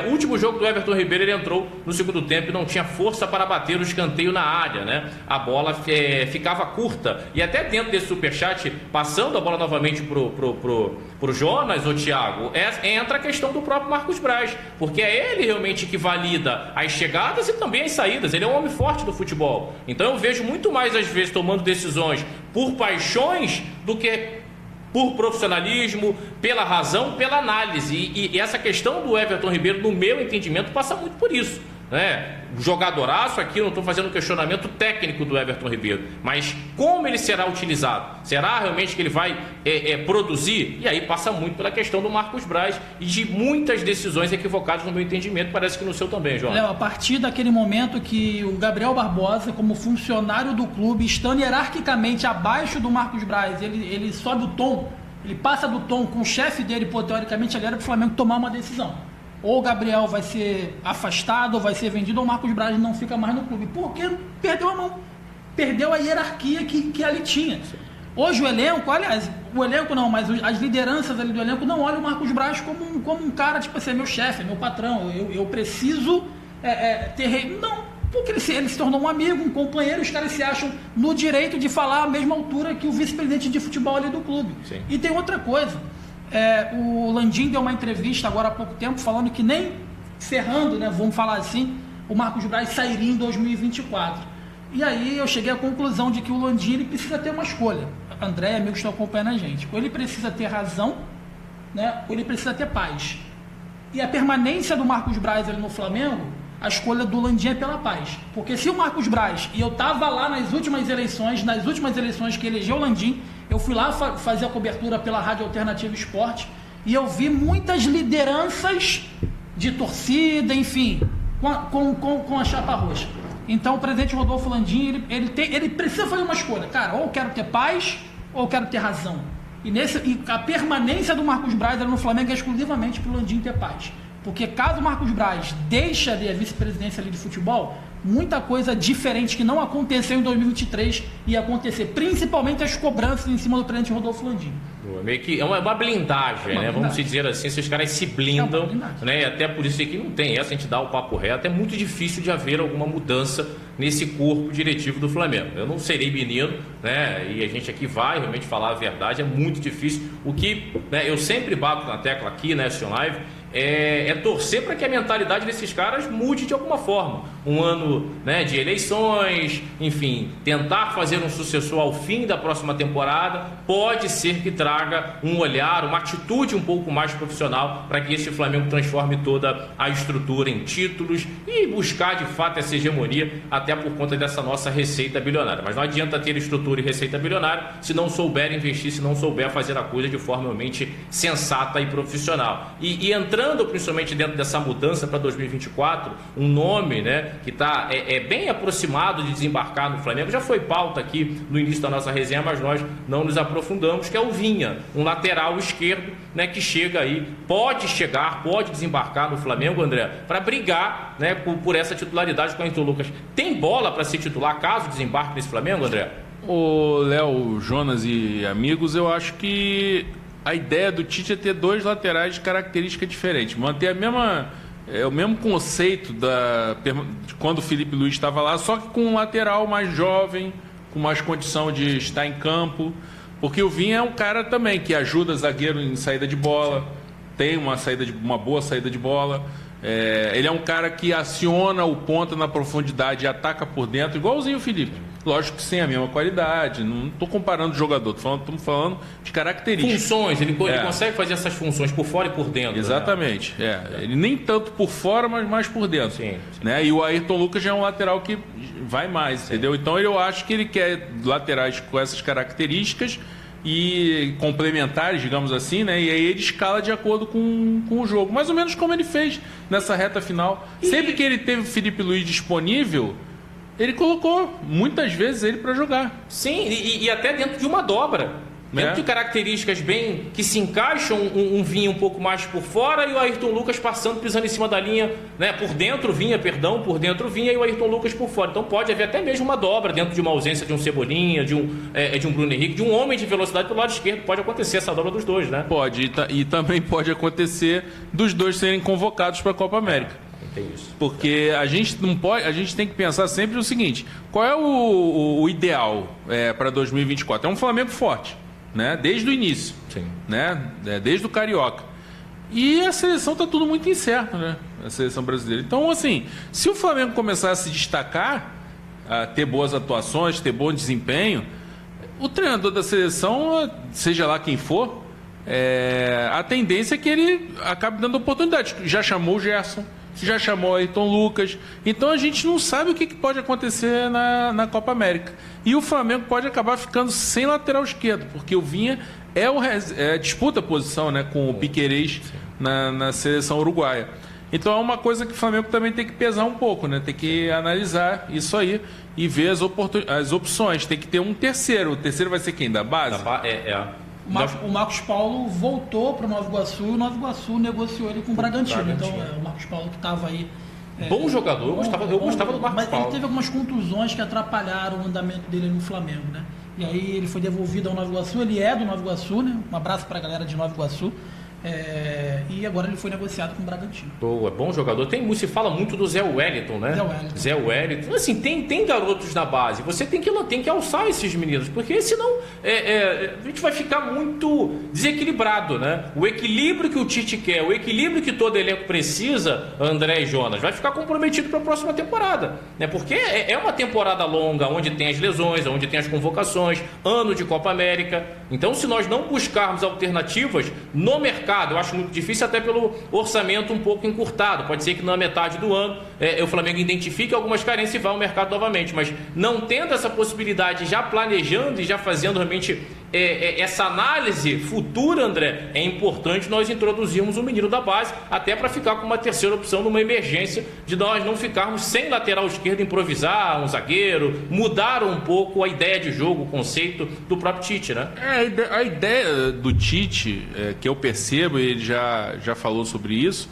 O último jogo do Everton Ribeiro, ele entrou no segundo tempo e não tinha força para bater o escanteio na área, né? A bola ficava curta. E até dentro desse superchat, passando a bola novamente pro Jonas, ou Thiago, entra a questão do próprio Marcos Braz, porque é ele realmente que valida as chegadas e também as saídas. Ele é um homem forte do futebol. Então eu vejo muito mais, às vezes, tomando decisões por paixões do que por profissionalismo, pela razão, pela análise. E essa questão do Everton Ribeiro, no meu entendimento, passa muito por isso, né? Jogadoraço aqui, eu não estou fazendo um questionamento técnico do Everton Ribeiro, mas como ele será utilizado? Será realmente que ele vai produzir? E aí passa muito pela questão do Marcos Braz e de muitas decisões equivocadas no meu entendimento, parece que no seu também, João. Léo, a partir daquele momento que o Gabriel Barbosa, como funcionário do clube, estando hierarquicamente abaixo do Marcos Braz, ele sobe o tom, ele passa do tom com o chefe dele, pô, teoricamente ele era para o Flamengo tomar uma decisão. Ou o Gabriel vai ser afastado, ou vai ser vendido, ou o Marcos Braz não fica mais no clube. Porque perdeu a mão. Perdeu a hierarquia que ali tinha. Hoje o elenco, aliás, o elenco não, mas as lideranças ali do elenco não olham o Marcos Braz como um cara, tipo assim, é meu chefe, é meu patrão, eu preciso ter... Não, porque ele se tornou um amigo, um companheiro, os caras se acham no direito de falar à mesma altura que o vice-presidente de futebol ali do clube. Sim. E tem outra coisa. O Landim deu uma entrevista agora há pouco tempo falando que nem ferrando, né, vamos falar assim, o Marcos Braz sairia em 2024. E aí eu cheguei à conclusão de que o Landim ele precisa ter uma escolha. André, amigos que estão acompanhando a gente. Ou ele precisa ter razão, né, ou ele precisa ter paz. E a permanência do Marcos Braz ali no Flamengo, a escolha do Landim é pela paz. Porque se o Marcos Braz, e eu estava lá nas últimas eleições que elegeu o Landim, eu fui lá fazer a cobertura pela Rádio Alternativa Esporte e eu vi muitas lideranças de torcida, enfim, com a chapa roxa. Então o presidente Rodolfo Landim, ele precisa fazer uma escolha. Cara, ou eu quero ter paz, ou eu quero ter razão. E a permanência do Marcos Braz no Flamengo é exclusivamente para o Landim ter paz. Porque caso o Marcos Braz deixe ali a vice-presidência ali de futebol, muita coisa diferente que não aconteceu em 2023 ia acontecer, principalmente as cobranças em cima do presidente Rodolfo Landim. Meio que é uma blindagem, né? Vamos dizer assim, esses caras se blindam, né? E até por isso aqui não tem essa, a gente dá o papo reto, é muito difícil de haver alguma mudança nesse corpo diretivo do Flamengo. Eu não serei menino, né? E a gente aqui vai realmente falar a verdade, é muito difícil. O que, né, eu sempre bato na tecla aqui, né, Sion Live, é torcer para que a mentalidade desses caras mude de alguma forma. Um ano, né, de eleições, enfim, tentar fazer um sucessor ao fim da próxima temporada, pode ser que traga um olhar, uma atitude um pouco mais profissional para que esse Flamengo transforme toda a estrutura em títulos e buscar de fato essa hegemonia, até por conta dessa nossa receita bilionária. Mas não adianta ter estrutura e receita bilionária se não souber investir, se não souber fazer a coisa de forma realmente sensata e profissional. E entrando principalmente dentro dessa mudança para 2024, um nome, né, que está bem aproximado de desembarcar no Flamengo, já foi pauta aqui no início da nossa resenha, mas nós não nos aprofundamos, que é o Vinha, um lateral esquerdo, né, que chega aí, pode desembarcar no Flamengo, André, para brigar, né, por essa titularidade com o Ayrton Lucas. Tem bola para ser titular caso desembarque nesse Flamengo, André? Ô, Léo, Jonas e amigos, eu acho que a ideia do Tite é ter dois laterais de característica diferente, manter o mesmo conceito de quando o Felipe Luiz estava lá, só que com um lateral mais jovem, com mais condição de estar em campo, porque o Vinha é um cara também que ajuda zagueiro em saída de bola, tem uma boa saída de bola. Ele é um cara que aciona o ponta na profundidade e ataca por dentro, igualzinho o Felipe. Lógico que sem a mesma qualidade, não estou comparando o jogador, estamos falando de características. Funções, ele consegue fazer essas funções por fora e por dentro. Exatamente, né? Ele nem tanto por fora, mas mais por dentro. Sim. Né? E o Ayrton Lucas já é um lateral que vai mais, entendeu? Então eu acho que ele quer laterais com essas características e complementares, digamos assim, né? E aí ele escala de acordo com o jogo, mais ou menos como ele fez nessa reta final. Sempre que ele teve o Felipe Luiz disponível, ele colocou muitas vezes ele para jogar. Sim, e até dentro de uma dobra. Dentro de características bem que se encaixam, um Vinha um pouco mais por fora e o Ayrton Lucas pisando em cima da linha, né? Por dentro Vinha e o Ayrton Lucas por fora. Então pode haver até mesmo uma dobra dentro de uma ausência de um Cebolinha, de um Bruno Henrique, de um homem de velocidade pelo lado esquerdo. Pode acontecer essa dobra dos dois, né? Pode, e também pode acontecer dos dois serem convocados para a Copa América. Tem isso. Porque a gente não pode, a gente tem que pensar sempre o seguinte: qual é o ideal para 2024? É um Flamengo forte, né? Desde o início, Sim. né? Desde o Carioca. E a seleção está tudo muito incerto, né? A seleção brasileira. Então, assim, se o Flamengo começar a se destacar, a ter boas atuações, ter bom desempenho, o treinador da seleção, seja lá quem for, a tendência é que ele acabe dando oportunidade. Já chamou o Gerson, já chamou o Ayrton Lucas. Então a gente não sabe o que pode acontecer na Copa América. E o Flamengo pode acabar ficando sem lateral esquerdo, porque o Vinha disputa a posição, né, com o Piquerez na seleção uruguaia. Então é uma coisa que o Flamengo também tem que pesar um pouco, né? Tem que analisar isso aí e ver as opções. Tem que ter um terceiro. O terceiro vai ser quem? Da base? O Marcos Paulo voltou para o Nova Iguaçu e o Nova Iguaçu negociou ele com o Bragantino. Então, o Marcos Paulo que estava aí... Bom jogador, eu gostava do Marcos mas Paulo. Ele teve algumas contusões que atrapalharam o andamento dele no Flamengo, né? E aí ele foi devolvido ao Nova Iguaçu, ele é do Nova Iguaçu, né? Um abraço para a galera de Nova Iguaçu. E agora ele foi negociado com o Bragantino. É bom jogador. Se fala muito do Zé Wellington, né? Zé Wellington. Assim, tem garotos na base. Você tem que alçar esses meninos, porque senão a gente vai ficar muito desequilibrado, né? O equilíbrio que o Tite quer, o equilíbrio que todo elenco precisa, André e Jonas, vai ficar comprometido para a próxima temporada, né? Porque é uma temporada longa, onde tem as lesões, onde tem as convocações, ano de Copa América. Então, se nós não buscarmos alternativas no mercado, eu acho muito difícil, até pelo orçamento um pouco encurtado. Pode ser que na metade do ano o Flamengo identifique algumas carências e vá ao mercado novamente. Mas não tendo essa possibilidade, já planejando e já fazendo realmente essa análise futura, André, é importante nós introduzirmos o menino da base, até para ficar com uma terceira opção numa emergência, de nós não ficarmos sem lateral esquerdo, improvisar um zagueiro, mudar um pouco a ideia de jogo, o conceito do próprio Tite, né? A ideia do Tite, que eu percebo, e ele já falou sobre isso,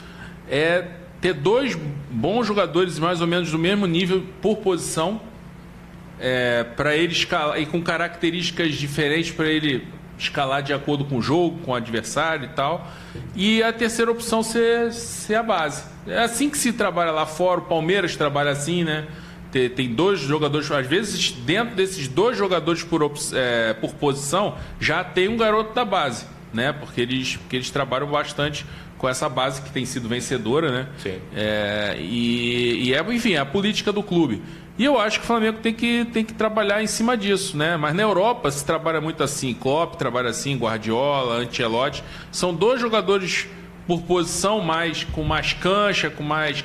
é ter dois bons jogadores mais ou menos do mesmo nível por posição, para ele escalar, e com características diferentes para ele escalar de acordo com o jogo, com o adversário e tal. E a terceira opção ser a base. É assim que se trabalha lá fora. O Palmeiras trabalha assim, né? Tem dois jogadores, às vezes dentro desses dois jogadores por posição já tem um garoto da base, né? Porque eles trabalham bastante com essa base que tem sido vencedora, né? Sim. Enfim, é a política do clube. E eu acho que o Flamengo tem que trabalhar em cima disso, né? Mas na Europa se trabalha muito assim. Klopp trabalha assim, Guardiola, Ancelotti. São dois jogadores por posição, com mais cancha, com mais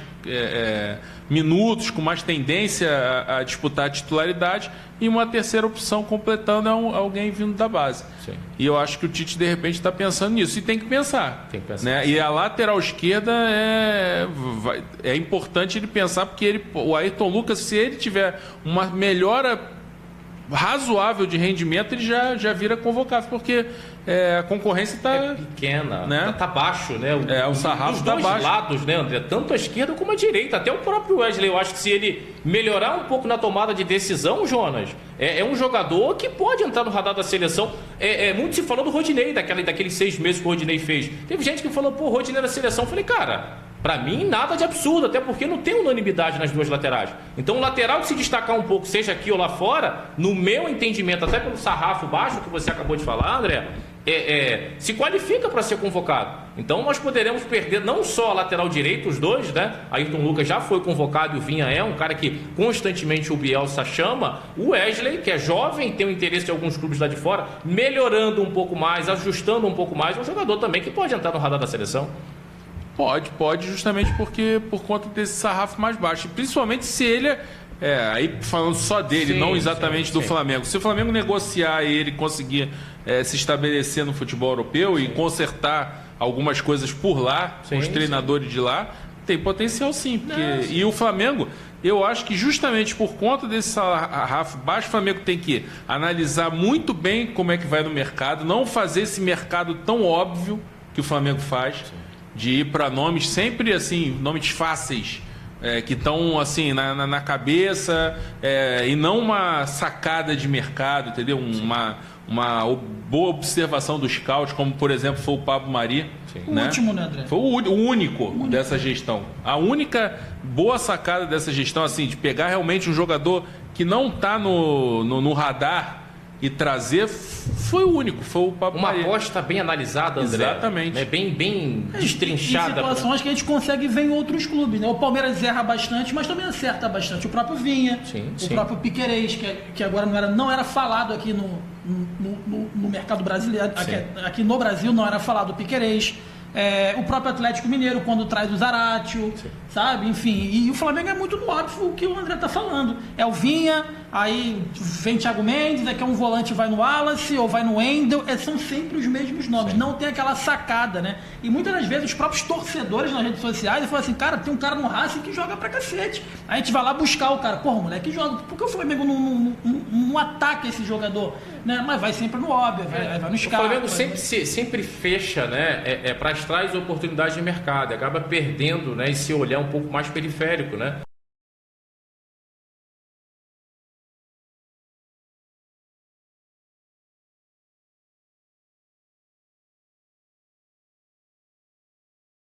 minutos, com mais tendência a disputar a titularidade, e uma terceira opção completando alguém vindo da base. Sim. E eu acho que o Tite, de repente, está pensando nisso. E tem que pensar. Né? E a lateral esquerda é importante ele pensar, porque o Ayrton Lucas, se ele tiver uma melhora razoável de rendimento, ele já vira convocável, porque a concorrência está pequena, né? Tá baixo, né? O sarrafo está baixo. Dos dois lados, né, André? Tanto a esquerda como a direita. Até o próprio Wesley, eu acho que se ele melhorar um pouco na tomada de decisão, Jonas, é um jogador que pode entrar no radar da seleção. Muito se falou do Rodinei, daqueles 6 meses que o Rodinei fez. Teve gente que falou, pô, Rodinei na seleção. Eu falei, cara, pra mim, nada de absurdo, até porque não tem unanimidade nas duas laterais. Então, o lateral que se destacar um pouco, seja aqui ou lá fora, no meu entendimento, até pelo sarrafo baixo que você acabou de falar, André, se qualifica para ser convocado. Então, nós poderemos perder não só a lateral direito, os dois, né? Ayrton Lucas já foi convocado e o Vinha um cara que constantemente o Bielsa chama. O Wesley, que é jovem, tem um interesse em alguns clubes lá de fora, melhorando um pouco mais, ajustando um pouco mais, é um jogador também que pode entrar no radar da seleção. Pode, justamente por conta desse sarrafo mais baixo. Principalmente se ele aí falando só dele, não exatamente do Flamengo. Se o Flamengo negociar e ele conseguir se estabelecer no futebol europeu e consertar algumas coisas por lá, com os treinadores de lá, Tem potencial sim. Porque... E o Flamengo, eu acho que justamente por conta desse sarrafo baixo, o Flamengo tem que analisar muito bem como é que vai no mercado, não fazer esse mercado tão óbvio que o Flamengo faz, de ir para nomes sempre assim, nomes fáceis, que estão assim na cabeça, e não uma sacada de mercado, entendeu? Uma boa observação dos scouts, como por exemplo foi o Pablo Mari. O último, né, André? Foi o único dessa gestão. A única boa sacada dessa gestão, assim, de pegar realmente um jogador que não está no radar e trazer, foi o único, foi o Pablo Mari. Uma aposta bem analisada, André. Exatamente. Né? Bem destrinchada. Em situações que a gente consegue ver em outros clubes, né? O Palmeiras erra bastante, mas também acerta bastante. O próprio Vinha, o próprio Piquerez, que agora não era falado aqui no mercado brasileiro, aqui no Brasil não era falado o Piquerez. O próprio Atlético Mineiro, quando traz o Zaratio, sabe? Enfim, e o Flamengo é muito no óbvio o que o André tá falando. É o Vinha, aí vem Thiago Mendes, daqui a um volante vai no Wallace ou vai no Wendel, são sempre os mesmos nomes, não tem aquela sacada, né? E muitas das vezes os próprios torcedores nas redes sociais falam assim, cara, tem um cara no Racing que joga pra cacete. Aí a gente vai lá buscar o cara, porra, moleque joga, por que o Flamengo não ataca esse jogador? Né? Mas vai sempre no óbvio, vai no Scar. O Flamengo sempre fecha, né? Para trás oportunidades de mercado, acaba perdendo, né, esse olhar um pouco mais periférico, né?